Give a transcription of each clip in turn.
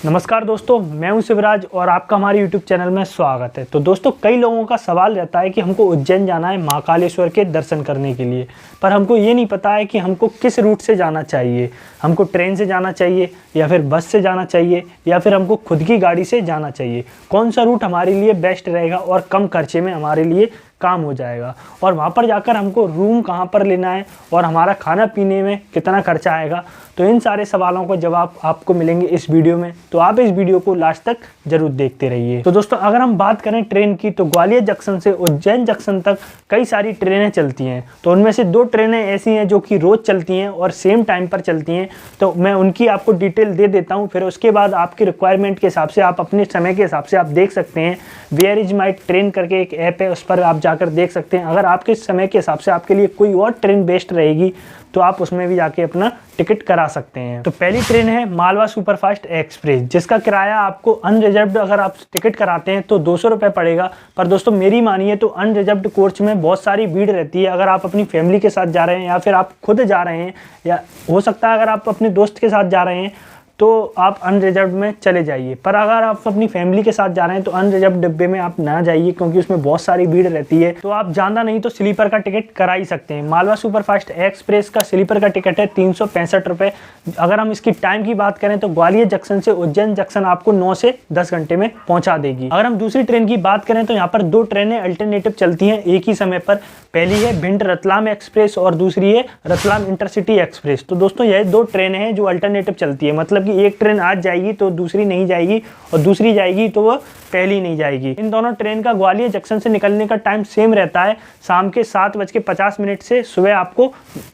नमस्कार दोस्तों, मैं हूं शिवराज और आपका हमारे YouTube चैनल में स्वागत है। तो दोस्तों, कई लोगों का सवाल रहता है कि हमको उज्जैन जाना है महाकालेश्वर के दर्शन करने के लिए, पर हमको ये नहीं पता है कि हमको किस रूट से जाना चाहिए। हमको ट्रेन से जाना चाहिए या फिर बस से जाना चाहिए या फिर हमको खुद की गाड़ी से जाना चाहिए। कौन सा रूट हमारे लिए बेस्ट रहेगा और कम खर्चे में हमारे लिए काम हो जाएगा, और वहाँ पर जाकर हमको रूम कहाँ पर लेना है और हमारा खाना पीने में कितना खर्चा आएगा। तो इन सारे सवालों का जवाब आपको मिलेंगे इस वीडियो में, तो आप इस वीडियो को लास्ट तक जरूर देखते रहिए। तो दोस्तों, अगर हम बात करें ट्रेन की, तो ग्वालियर जंक्शन से उज्जैन जंक्शन तक कई सारी ट्रेनें चलती हैं। तो उनमें से 2 ट्रेनें ऐसी हैं जो कि रोज़ चलती हैं और सेम टाइम पर चलती हैं। तो मैं उनकी आपको डिटेल दे देता हूँ, फिर उसके बाद आपके रिक्वायरमेंट के हिसाब से आप अपने समय के हिसाब से आप देख सकते हैं। वेयर इज माई ट्रेन करके एक ऐप है, उस पर आप जाकर देख सकते हैं। अगर आपके समय के हिसाब से आपके लिए कोई और ट्रेन बेस्ट रहेगी तो आप उसमें भी जाके अपना टिकट करा सकते हैं। तो पहली ट्रेन है मालवा सुपरफास्ट एक्सप्रेस, जिसका किराया आपको अनरिजर्व्ड अगर आप टिकट कराते हैं तो 200 रुपये पड़ेगा। पर दोस्तों, मेरी मानिए तो अनरिजर्व्ड कोच में बहुत सारी भीड़ रहती है। अगर आप अपनी फैमिली के साथ जा रहे हैं या फिर आप खुद जा रहे हैं, या हो सकता है अगर आप अपने दोस्त के साथ जा रहे हैं तो आप अनरिजर्व्ड में चले जाइए। पर अगर आप अपनी फैमिली के साथ जा रहे हैं तो अनरिजर्व्ड डिब्बे में आप ना जाइए, क्योंकि उसमें बहुत सारी भीड़ रहती है। तो आप ज़्यादा नहीं तो स्लीपर का टिकट करा ही सकते हैं। मालवा सुपरफास्ट एक्सप्रेस का स्लीपर का टिकट है 365 रुपये। अगर हम इसकी टाइम की बात करें तो ग्वालियर जंक्शन से उज्जैन जंक्शन आपको 9 से 10 घंटे में पहुँचा देगी। अगर हम दूसरी ट्रेन की बात करें तो यहाँ पर 2 ट्रेनें अल्टरनेटिव चलती हैं एक ही समय पर। पहली है भिंड रतलाम एक्सप्रेस और दूसरी है रतलाम इंटरसिटी एक्सप्रेस। तो दोस्तों, यह 2 ट्रेनें हैं जो अल्टरनेटिव चलती है, मतलब कि एक ट्रेन आज जाएगी तो दूसरी नहीं जाएगी और दूसरी जाएगी तो वह पहली नहीं जाएगी। इन दोनों ट्रेन का ग्वालियर जंक्शन से निकलने का टाइम सेम रहता है, शाम के 7:50 से सुबह आपको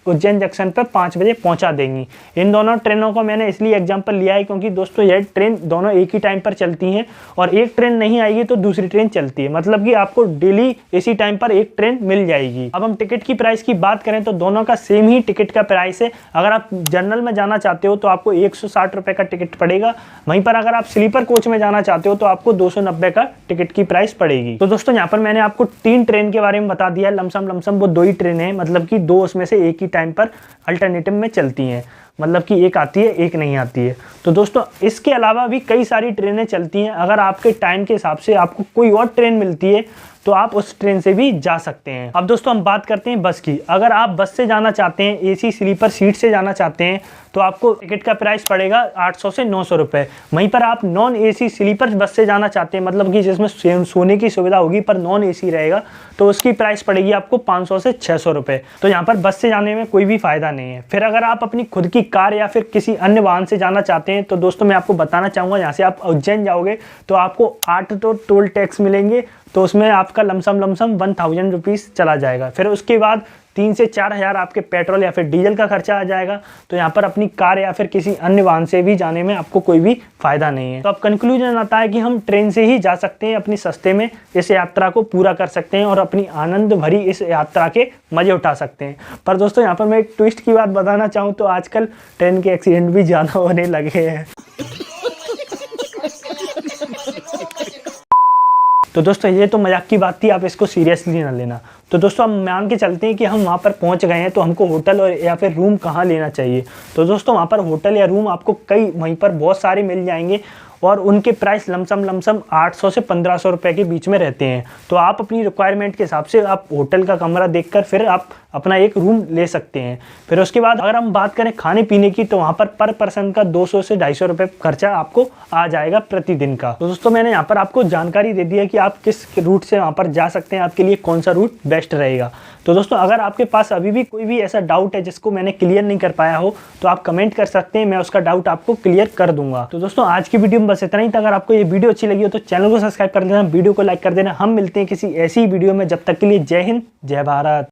उज्जैन जंक्शन पर 5 बजे पहुंचा देंगी। इन दोनों ट्रेनों को मैंने इसलिए एग्जांपल लिया है क्योंकि दोस्तों, यह ट्रेन दोनों एक ही टाइम पर चलती हैं और एक ट्रेन नहीं आएगी तो दूसरी ट्रेन चलती है, मतलब कि आपको डेली इसी टाइम पर एक ट्रेन मिल जाएगी। अब हम टिकट की प्राइस की बात करें तो दोनों का सेम ही टिकट का प्राइस है। अगर आप जनरल में जाना चाहते हो तो आपको 160 रुपये का टिकट पड़ेगा। वहीं पर अगर आप स्लीपर कोच में जाना चाहते हो तो आपको 290 का टिकट की प्राइस पड़ेगी। तो दोस्तों, यहाँ पर मैंने आपको 3 ट्रेन के बारे में बता दिया। लमसम वो 2 ही ट्रेन है, मतलब कि 2 उसमें से एक ही टाइम पर अल्टरनेटिव में चलती हैं, मतलब कि एक आती है एक नहीं आती है। तो दोस्तों, इसके अलावा भी कई सारी ट्रेनें चलती हैं। अगर आपके टाइम के हिसाब से आपको कोई और ट्रेन मिलती है तो आप उस ट्रेन से भी जा सकते हैं। अब दोस्तों, हम बात करते हैं बस की। अगर आप बस से जाना चाहते हैं, एसी स्लीपर सीट से जाना चाहते हैं, तो आपको टिकट का प्राइस पड़ेगा 800 से 900 रुपये। वहीं पर आप नॉन एसी स्लीपर बस से जाना चाहते हैं, मतलब कि जिसमें सोने की सुविधा होगी पर नॉन एसी रहेगा, तो उसकी प्राइस पड़ेगी आपको 500 से 600 रुपये। तो यहाँ पर बस से जाने में कोई भी फ़ायदा नहीं है। फिर अगर आप अपनी खुद की कार या फिर किसी अन्य वाहन से जाना चाहते हैं तो दोस्तों, मैं आपको बताना चाहूँगा, यहाँ से आप उज्जैन जाओगे तो आपको 8 तो टोल टैक्स मिलेंगे, तो उसमें आपका लमसम 1000 रुपीज़ चला जाएगा। फिर उसके बाद 3 से 4 हज़ार आपके पेट्रोल या फिर डीजल का खर्चा आ जाएगा। तो यहाँ पर अपनी कार या फिर किसी अन्य वाहन से भी जाने में आपको कोई भी फ़ायदा नहीं है। तो अब कंक्लूजन आता है कि हम ट्रेन से ही जा सकते हैं, अपनी सस्ते में इस यात्रा को पूरा कर सकते हैं और अपनी आनंद भरी इस यात्रा के मज़े उठा सकते हैं। पर दोस्तों, यहाँ पर मैं एक ट्विस्ट की बात बताना चाहूँ तो आजकल ट्रेन के एक्सीडेंट भी ज़्यादा होने लगे हैं। तो दोस्तों, ये तो मजाक की बात थी, आप इसको सीरियसली ना लेना। तो दोस्तों, हम मान के चलते हैं कि हम वहाँ पर पहुँच गए हैं, तो हमको होटल और या फिर रूम कहाँ लेना चाहिए। तो दोस्तों, वहाँ पर होटल या रूम आपको वहीं पर बहुत सारे मिल जाएंगे और उनके प्राइस लमसम 800 से 1500 रुपये के बीच में रहते हैं। तो आप अपनी रिक्वायरमेंट के हिसाब से आप होटल का कमरा देखकर फिर आप अपना एक रूम ले सकते हैं। फिर उसके बाद अगर हम बात करें खाने पीने की, तो वहाँ पर पर्सन का 200 से 250 रुपये खर्चा आपको आ जाएगा प्रतिदिन का। तो दोस्तों, मैंने यहाँ पर आपको जानकारी दे दी है कि आप किस रूट से वहाँ पर जा सकते हैं, आपके लिए कौन सा रूट बेस्ट रहेगा। तो दोस्तों, अगर आपके पास अभी भी कोई भी ऐसा डाउट है जिसको मैंने क्लियर नहीं कर पाया हो तो आप कमेंट कर सकते हैं, मैं उसका डाउट आपको क्लियर कर दूंगा। तो दोस्तों, आज की वीडियो में बस इतना ही था। अगर आपको ये वीडियो अच्छी लगी हो तो चैनल को सब्सक्राइब कर देना, वीडियो को लाइक कर देना। हम मिलते हैं किसी ऐसी वीडियो में, जब तक के लिए जय हिंद, जय भारत।